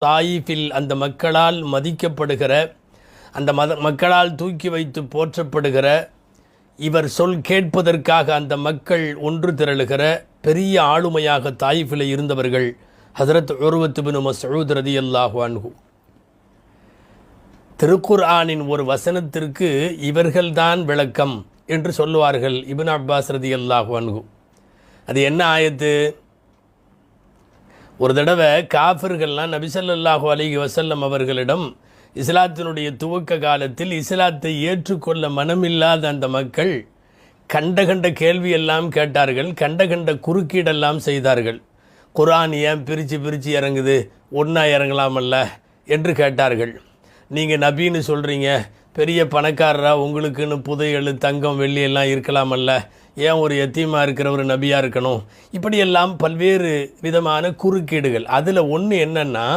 தாயிஃபில் அந்த மக்களால் மதிக்கப்படுகிற, அந்த மக்களால் தூக்கி வைத்து போற்றப்படுகிற, இவர் சொல் கேட்பதற்காக அந்த மக்கள் ஒன்று திரளுகிற பெரிய ஆளுமையாக தாயிஃபில் இருந்தவர்கள் ஹஸரத் உர்வத் இப்னு மஸ்ஊத் ரலியல்லாஹு அன்ஹு. திருக்குர்ஆனின் ஒரு வசனத்திற்கு இவர்கள்தான் விளக்கம் என்று சொல்லுவார்கள் இப்னு அப்பாஸ் ரலியல்லாஹு அன்ஹு. அது என்ன ஆயத்து? ஒரு தடவை காஃபிர்கள்லாம் நபி ஸல்லல்லாஹு அலைஹி வஸல்லம் அவர்களிடம் இஸ்லாத்தினுடைய துவக்க காலத்தில் இஸ்லாத்தை ஏற்றுக்கொள்ள மனமில்லாத அந்த மக்கள் கண்ட கேள்வியெல்லாம் கேட்டார்கள், கண்ட குறுக்கீடெல்லாம் செய்தார்கள். குர்ஆன் ஏன் பிரித்து இறங்குது, ஒன்றா இறங்கலாமல்ல என்று கேட்டார்கள். நீங்கள் நபின்னு சொல்கிறீங்க, பெரிய பணக்காரராக உங்களுக்குன்னு புதையல் தங்கம் வெள்ளி எல்லாம் இருக்கலாமல்ல, ஏன் ஒரு யத்தீமாக இருக்கிற ஒரு நபியாக இருக்கணும்? இப்படியெல்லாம் பல்வேறு விதமான குறுக்கீடுகள். அதில் ஒன்று என்னென்னா,